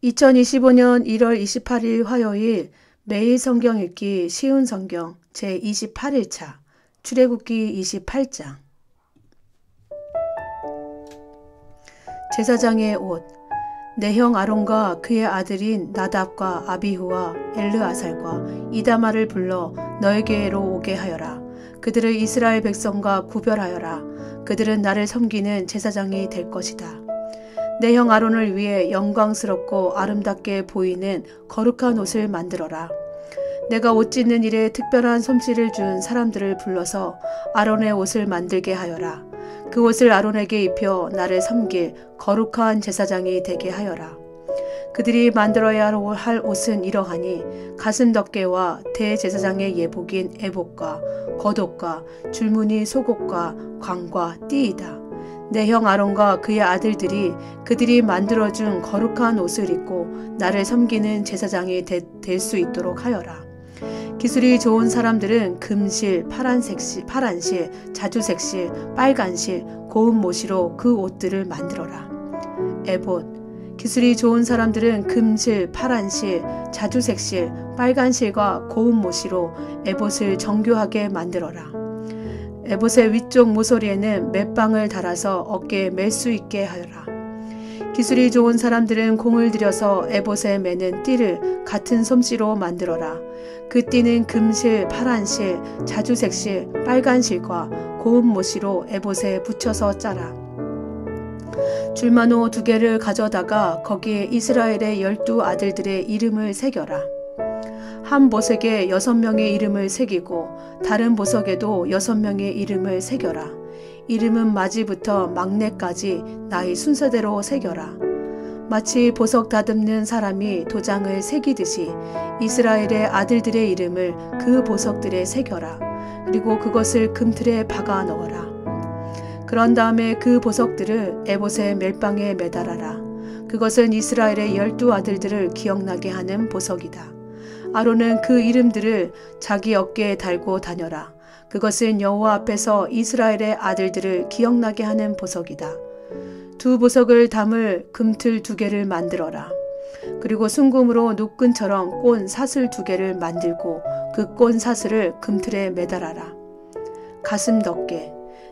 2025년 1월 28일 화요일 매일 성경 읽기 쉬운 성경 제28일차 출애굽기 28장. 제사장의 옷. 내 형 아론과 그의 아들인 나답과 아비후와 엘르아살과 이다말을 불러 너에게로 오게 하여라. 그들을 이스라엘 백성과 구별하여라. 그들은 나를 섬기는 제사장이 될 것이다. 내 형 아론을 위해 영광스럽고 아름답게 보이는 거룩한 옷을 만들어라. 내가 옷 찢는 일에 특별한 솜씨를 준 사람들을 불러서 아론의 옷을 만들게 하여라. 그 옷을 아론에게 입혀 나를 섬길 거룩한 제사장이 되게 하여라. 그들이 만들어야 할 옷은 이러하니 가슴덮개와 대제사장의 예복인 에봇과 겉옷과 줄무늬 속옷과 광과 띠이다. 내 형 아론과 그의 아들들이 그들이 만들어준 거룩한 옷을 입고 나를 섬기는 제사장이 될 수 있도록 하여라. 기술이 좋은 사람들은 금실, 파란실, 자주색실, 빨간실, 고운 모시로 그 옷들을 만들어라. 에봇. 기술이 좋은 사람들은 금실, 파란실, 자주색실, 빨간실과 고운 모시로 에봇을 정교하게 만들어라. 에봇의 위쪽 모서리에는 맷방을 달아서 어깨에 맬 수 있게 하여라. 기술이 좋은 사람들은 공을 들여서 에봇에 매는 띠를 같은 솜씨로 만들어라. 그 띠는 금실, 파란실, 자주색실, 빨간실과 고운 모시로 에봇에 붙여서 짜라. 줄마노 2개를 가져다가 거기에 이스라엘의 12 아들들의 이름을 새겨라. 한 보석에 6명의 이름을 새기고 다른 보석에도 6명의 이름을 새겨라. 이름은 마지부터 막내까지 나이 순서대로 새겨라. 마치 보석 다듬는 사람이 도장을 새기듯이 이스라엘의 아들들의 이름을 그 보석들에 새겨라. 그리고 그것을 금틀에 박아 넣어라. 그런 다음에 그 보석들을 에봇의 멜빵에 매달아라. 그것은 이스라엘의 12 아들들을 기억나게 하는 보석이다. 아론은 그 이름들을 자기 어깨에 달고 다녀라. 그것은 여호와 앞에서 이스라엘의 아들들을 기억나게 하는 보석이다. 2 보석을 담을 금틀 2개를 만들어라. 그리고 순금으로 노끈처럼 꼰 사슬 2개를 만들고 그 꼰 사슬을 금틀에 매달아라. 가슴덮개.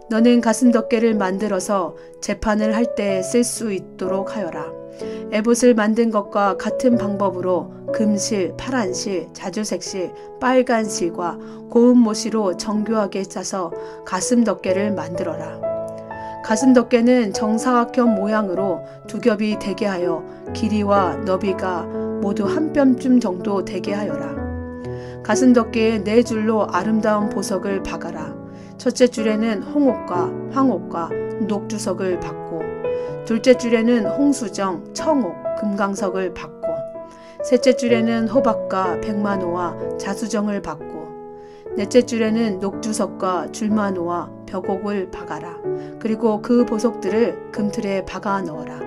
너는 가슴덮개를 만들어서 재판을 할 때 쓸 수 있도록 하여라. 에봇을 만든 것과 같은 방법으로 금실, 파란실, 자주색실, 빨간실과 고운 모시로 정교하게 짜서 가슴덮개를 만들어라. 가슴덮개는 정사각형 모양으로 2겹이 되게 하여 길이와 너비가 모두 한 뼘쯤 정도 되게 하여라. 가슴덮개에 4줄로 아름다운 보석을 박아라. 첫째 줄에는 홍옥과 황옥과 녹주석을 박고, 둘째 줄에는 홍수정, 청옥, 금강석을 박고, 셋째 줄에는 호박과 백마노와 자수정을 박고, 넷째 줄에는 녹주석과 줄마노와 벽옥을 박아라. 그리고 그 보석들을 금틀에 박아 넣어라.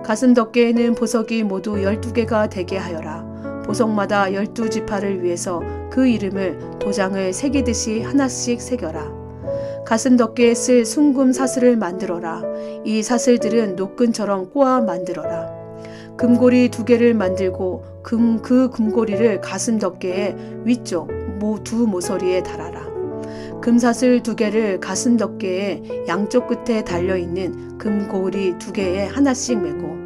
가슴덮개에는 보석이 모두 12개가 되게 하여라. 보석마다 12지파를 위해서 그 이름을 도장을 새기듯이 하나씩 새겨라. 가슴덮개에 쓸 순금 사슬을 만들어라. 이 사슬들은 노끈처럼 꼬아 만들어라. 금고리 2개를 만들고 그 금고리를 가슴덮개의 위쪽 2 모서리에 달아라. 금사슬 2개를 가슴덮개의 양쪽 끝에 달려있는 금고리 2개에 하나씩 매고,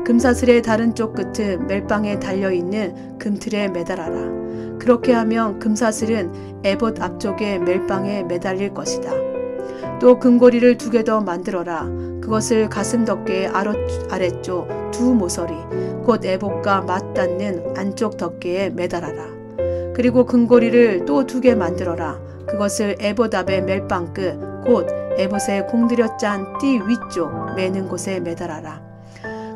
금사슬의 다른 쪽 끝은 멜빵에 달려있는 금틀에 매달아라. 그렇게 하면 금사슬은 에봇 앞쪽에 멜빵에 매달릴 것이다. 또 금고리를 2개 더 만들어라. 그것을 가슴덮개의 아래쪽 2 모서리, 곧 에봇과 맞닿는 안쪽 덮개에 매달아라. 그리고 금고리를 또 2개 만들어라. 그것을 에봇 앞의 멜빵 끝, 곧 에봇에 공들여 짠 띠 위쪽 매는 곳에 매달아라.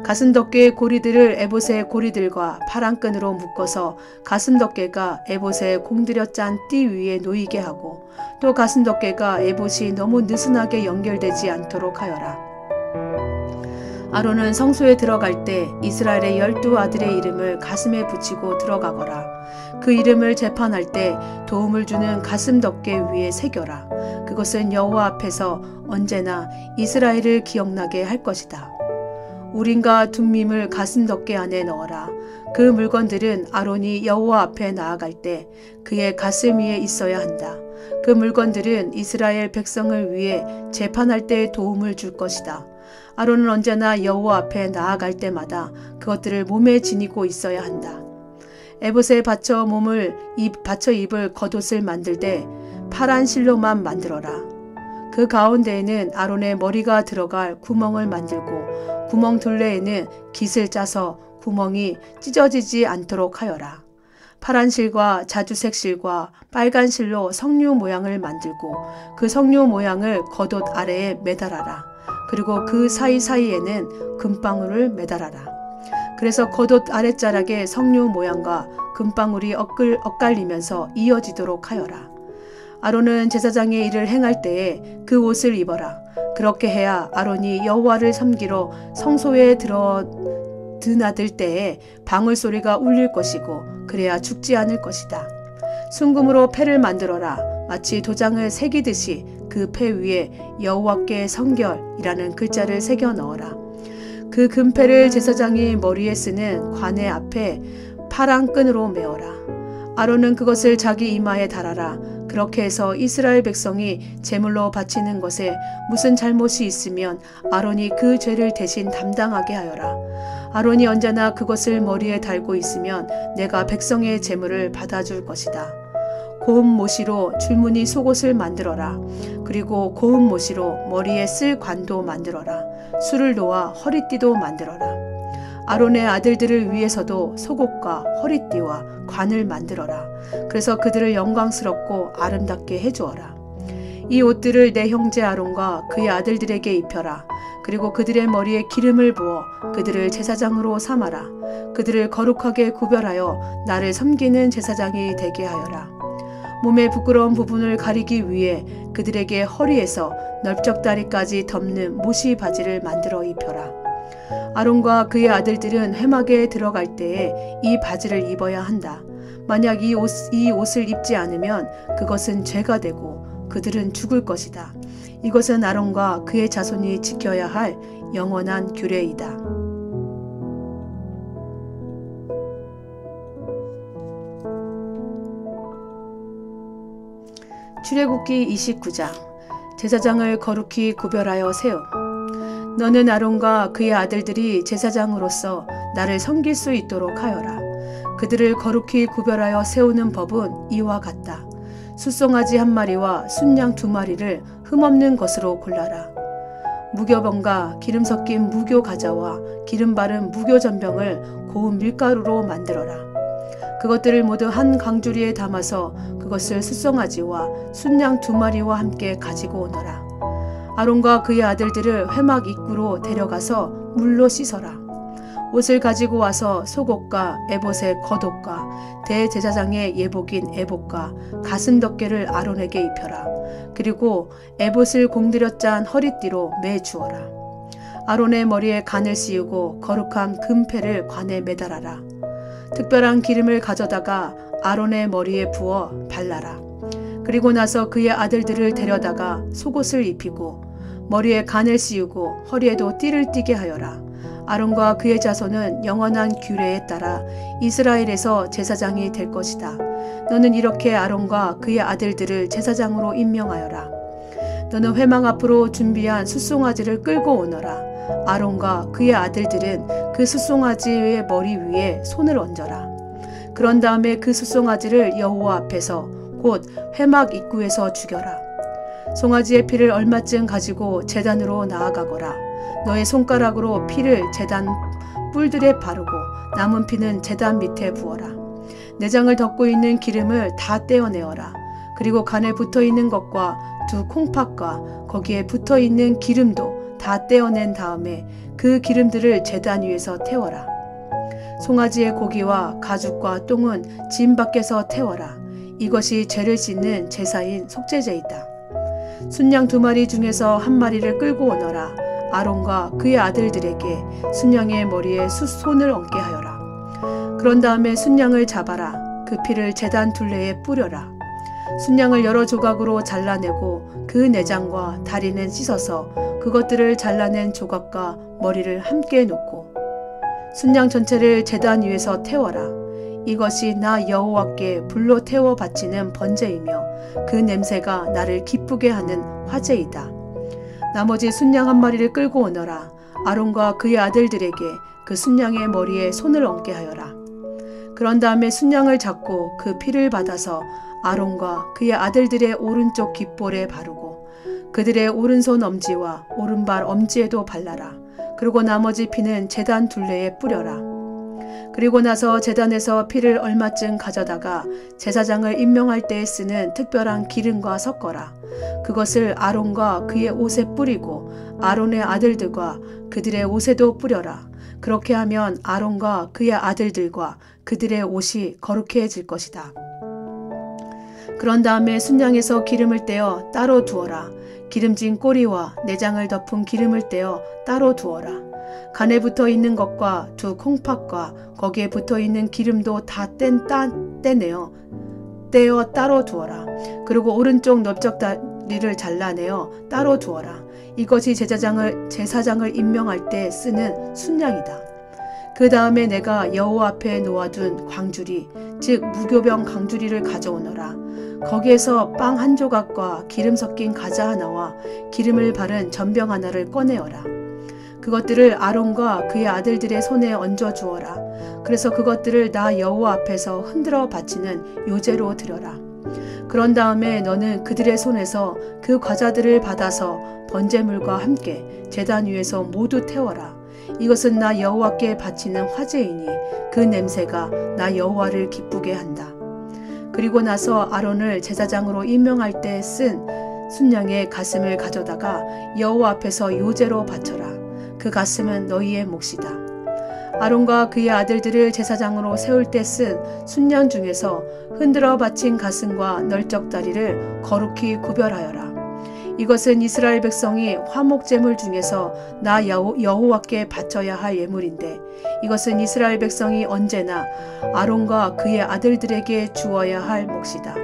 가슴덮개의 고리들을 에봇의 고리들과 파란 끈으로 묶어서 가슴덮개가 에봇에 공들여 짠 띠 위에 놓이게 하고, 또 가슴덮개가 에봇이 너무 느슨하게 연결되지 않도록 하여라. 아론은 성소에 들어갈 때 이스라엘의 12 아들의 이름을 가슴에 붙이고 들어가거라. 그 이름을 재판할 때 도움을 주는 가슴덮개 위에 새겨라. 그것은 여호와 앞에서 언제나 이스라엘을 기억나게 할 것이다. 우림과 둠밈을 가슴덮개 안에 넣어라. 그 물건들은 아론이 여호와 앞에 나아갈 때 그의 가슴 위에 있어야 한다. 그 물건들은 이스라엘 백성을 위해 재판할 때 도움을 줄 것이다. 아론은 언제나 여호와 앞에 나아갈 때마다 그것들을 몸에 지니고 있어야 한다. 에봇에 받쳐 입을 겉옷을 만들 때 파란 실로만 만들어라. 그 가운데에는 아론의 머리가 들어갈 구멍을 만들고 구멍 둘레에는 깃을 짜서 구멍이 찢어지지 않도록 하여라. 파란 실과 자주색 실과 빨간 실로 석류 모양을 만들고 그 석류 모양을 겉옷 아래에 매달아라. 그리고 그 사이사이에는 금방울을 매달아라. 그래서 겉옷 아랫자락에 석류 모양과 금방울이 엇갈리면서 이어지도록 하여라. 아론은 제사장의 일을 행할 때에 그 옷을 입어라. 그렇게 해야 아론이 여호와를 섬기러 성소에 드나들 때에 방울 소리가 울릴 것이고 그래야 죽지 않을 것이다. 순금으로 패를 만들어라. 마치 도장을 새기듯이 그 패 위에 여호와께 성결이라는 글자를 새겨 넣어라. 그 금패를 제사장이 머리에 쓰는 관의 앞에 파란 끈으로 메어라. 아론은 그것을 자기 이마에 달아라. 그렇게 해서 이스라엘 백성이 제물로 바치는 것에 무슨 잘못이 있으면 아론이 그 죄를 대신 담당하게 하여라. 아론이 언제나 그것을 머리에 달고 있으면 내가 백성의 제물을 받아줄 것이다. 고운 모시로 줄무늬 속옷을 만들어라. 그리고 고운 모시로 머리에 쓸 관도 만들어라. 술을 놓아 허리띠도 만들어라. 아론의 아들들을 위해서도 속옷과 허리띠와 관을 만들어라. 그래서 그들을 영광스럽고 아름답게 해주어라. 이 옷들을 내 형제 아론과 그의 아들들에게 입혀라. 그리고 그들의 머리에 기름을 부어 그들을 제사장으로 삼아라. 그들을 거룩하게 구별하여 나를 섬기는 제사장이 되게 하여라. 몸의 부끄러운 부분을 가리기 위해 그들에게 허리에서 넓적다리까지 덮는 모시 바지를 만들어 입혀라. 아론과 그의 아들들은 회막에 들어갈 때에 이 바지를 입어야 한다. 만약 이 옷을 입지 않으면 그것은 죄가 되고 그들은 죽을 것이다. 이것은 아론과 그의 자손이 지켜야 할 영원한 규례이다. 출애굽기 29장. 제사장을 거룩히 구별하여 세우. 너는 아론과 그의 아들들이 제사장으로서 나를 섬길 수 있도록 하여라. 그들을 거룩히 구별하여 세우는 법은 이와 같다. 숫송아지 1마리와 순양 2마리를 흠없는 것으로 골라라. 무교병과 기름 섞인 무교 가자와 기름 바른 무교 전병을 고운 밀가루로 만들어라. 그것들을 모두 한 강주리에 담아서 그것을 숫송아지와 순양 2마리와 함께 가지고 오너라. 아론과 그의 아들들을 회막 입구로 데려가서 물로 씻어라. 옷을 가지고 와서 속옷과 에봇의 겉옷과 대제사장의 예복인 에봇과 가슴덮개를 아론에게 입혀라. 그리고 에봇을 공들여 짠 허리띠로 매주어라. 아론의 머리에 간을 씌우고 거룩한 금패를 관에 매달아라. 특별한 기름을 가져다가 아론의 머리에 부어 발라라. 그리고 나서 그의 아들들을 데려다가 속옷을 입히고 머리에 간을 씌우고 허리에도 띠를 띠게 하여라. 아론과 그의 자손은 영원한 규례에 따라 이스라엘에서 제사장이 될 것이다. 너는 이렇게 아론과 그의 아들들을 제사장으로 임명하여라. 너는 회막 앞으로 준비한 숫송아지를 끌고 오너라. 아론과 그의 아들들은 그 숫송아지의 머리 위에 손을 얹어라. 그런 다음에 그 숫송아지를 여호와 앞에서 곧 회막 입구에서 죽여라. 송아지의 피를 얼마쯤 가지고 제단으로 나아가거라. 너의 손가락으로 피를 제단 뿔들에 바르고 남은 피는 제단 밑에 부어라. 내장을 덮고 있는 기름을 다 떼어내어라. 그리고 간에 붙어있는 것과 두 콩팥과 거기에 붙어있는 기름도 다 떼어낸 다음에 그 기름들을 제단 위에서 태워라. 송아지의 고기와 가죽과 똥은 진 밖에서 태워라. 이것이 죄를 씻는 제사인 속죄제이다. 순양 2마리 중에서 1마리를 끌고 오너라. 아론과 그의 아들들에게 순양의 머리에 손을 얹게 하여라. 그런 다음에 순양을 잡아라. 그 피를 제단 둘레에 뿌려라. 순양을 여러 조각으로 잘라내고 그 내장과 다리는 씻어서 그것들을 잘라낸 조각과 머리를 함께 놓고 순양 전체를 제단 위에서 태워라. 이것이 나 여호와께 불로 태워 바치는 번제이며 그 냄새가 나를 기쁘게 하는 화제이다. 나머지 순양 한 마리를 끌고 오너라. 아론과 그의 아들들에게 그 순양의 머리에 손을 얹게 하여라. 그런 다음에 순양을 잡고 그 피를 받아서 아론과 그의 아들들의 오른쪽 귓볼에 바르고 그들의 오른손 엄지와 오른발 엄지에도 발라라. 그리고 나머지 피는 제단 둘레에 뿌려라. 그리고 나서 제단에서 피를 얼마쯤 가져다가 제사장을 임명할 때에 쓰는 특별한 기름과 섞어라. 그것을 아론과 그의 옷에 뿌리고 아론의 아들들과 그들의 옷에도 뿌려라. 그렇게 하면 아론과 그의 아들들과 그들의 옷이 거룩해질 것이다. 그런 다음에 순양에서 기름을 떼어 따로 두어라. 기름진 꼬리와 내장을 덮은 기름을 떼어 따로 두어라. 간에 붙어 있는 것과 두 콩팥과 거기에 붙어 있는 기름도 다 떼내어 떼어 따로 두어라. 그리고 오른쪽 넓적 다리를 잘라내어 따로 두어라. 이것이 제사장을 임명할 때 쓰는 순양이다. 그 다음에 내가 여호와 앞에 놓아둔 광주리, 즉 무교병 강주리를 가져오너라. 거기에서 빵 한 조각과 기름 섞인 과자 하나와 기름을 바른 전병 하나를 꺼내어라. 그것들을 아론과 그의 아들들의 손에 얹어 주어라. 그래서 그것들을 나 여호와 앞에서 흔들어 바치는 요제로 드려라. 그런 다음에 너는 그들의 손에서 그 과자들을 받아서 번제물과 함께 제단 위에서 모두 태워라. 이것은 나 여호와께 바치는 화제이니 그 냄새가 나 여호와를 기쁘게 한다. 그리고 나서 아론을 제사장으로 임명할 때 쓴 순양의 가슴을 가져다가 여호와 앞에서 요제로 바쳐라. 그 가슴은 너희의 몫이다. 아론과 그의 아들들을 제사장으로 세울 때 쓴 순양 중에서 흔들어 바친 가슴과 널쩍 다리를 거룩히 구별하여라. 이것은 이스라엘 백성이 화목제물 중에서 나 여호와께 바쳐야 할 예물인데 이것은 이스라엘 백성이 언제나 아론과 그의 아들들에게 주어야 할 몫이다.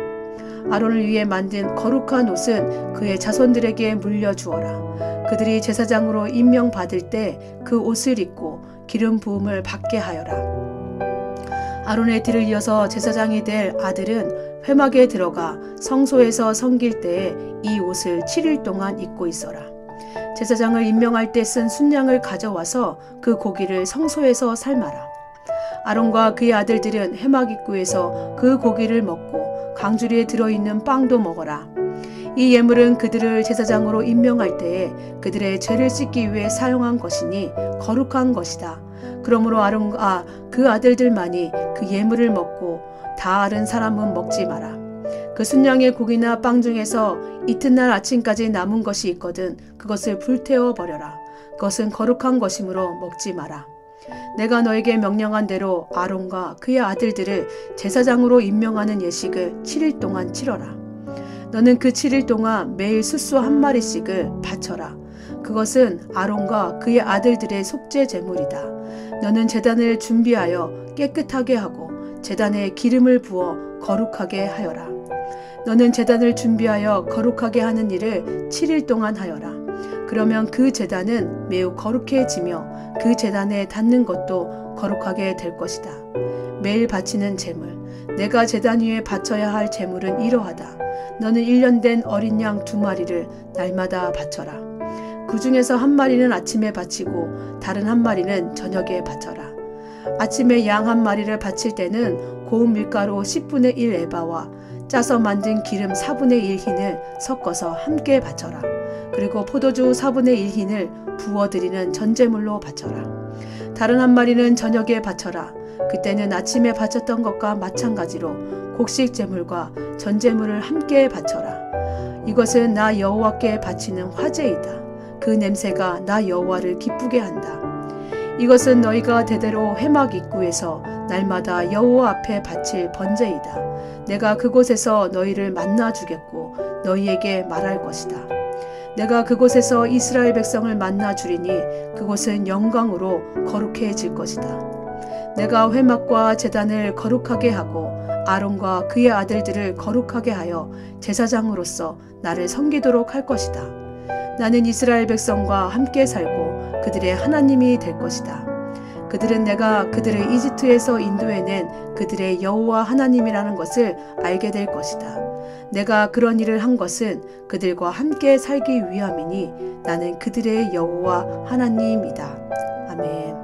아론을 위해 만든 거룩한 옷은 그의 자손들에게 물려주어라. 그들이 제사장으로 임명받을 때 그 옷을 입고 기름 부음을 받게 하여라. 아론의 뒤를 이어서 제사장이 될 아들은 회막에 들어가 성소에서 섬길 때에 이 옷을 7일 동안 입고 있어라. 제사장을 임명할 때 쓴 순양을 가져와서 그 고기를 성소에서 삶아라. 아론과 그의 아들들은 회막 입구에서 그 고기를 먹고 강주리에 들어있는 빵도 먹어라. 이 예물은 그들을 제사장으로 임명할 때에 그들의 죄를 씻기 위해 사용한 것이니 거룩한 것이다. 그러므로 아론과 그 아들들만이 그 예물을 먹고 다른 사람은 먹지 마라. 그 순양의 고기나 빵 중에서 이튿날 아침까지 남은 것이 있거든 그것을 불태워 버려라. 그것은 거룩한 것이므로 먹지 마라. 내가 너에게 명령한 대로 아론과 그의 아들들을 제사장으로 임명하는 예식을 7일 동안 치러라. 너는 그 7일 동안 매일 숫소 한 마리씩을 바쳐라. 그것은 아론과 그의 아들들의 속죄 제물이다. 너는 제단을 준비하여 깨끗하게 하고 제단에 기름을 부어 거룩하게 하여라. 너는 제단을 준비하여 거룩하게 하는 일을 7일 동안 하여라. 그러면 그 제단은 매우 거룩해지며 그 제단에 닿는 것도 거룩하게 될 것이다. 매일 바치는 제물, 내가 제단 위에 바쳐야 할 제물은 이러하다. 너는 1년 된 어린 양 2마리를 날마다 바쳐라. 그 중에서 한 마리는 아침에 바치고 다른 한 마리는 저녁에 바쳐라. 아침에 양 한 마리를 바칠 때는 고운 밀가루 10분의 1 에바와 짜서 만든 기름 4분의 1 흰을 섞어서 함께 바쳐라. 그리고 포도주 4분의 1 흰을 부어드리는 전제물로 바쳐라. 다른 한 마리는 저녁에 바쳐라. 그때는 아침에 바쳤던 것과 마찬가지로 곡식 제물과 전제물을 함께 바쳐라. 이것은 나 여호와께 바치는 화제이다. 그 냄새가 나 여호와를 기쁘게 한다. 이것은 너희가 대대로 회막 입구에서 날마다 여호와 앞에 바칠 번제이다. 내가 그곳에서 너희를 만나 주겠고 너희에게 말할 것이다. 내가 그곳에서 이스라엘 백성을 만나 주리니 그곳은 영광으로 거룩해질 것이다. 내가 회막과 제단을 거룩하게 하고 아론과 그의 아들들을 거룩하게 하여 제사장으로서 나를 섬기도록 할 것이다. 나는 이스라엘 백성과 함께 살고 그들의 하나님이 될 것이다. 그들은 내가 그들을 이집트에서 인도해낸 그들의 여호와 하나님이라는 것을 알게 될 것이다. 내가 그런 일을 한 것은 그들과 함께 살기 위함이니 나는 그들의 여호와 하나님이다. 아멘.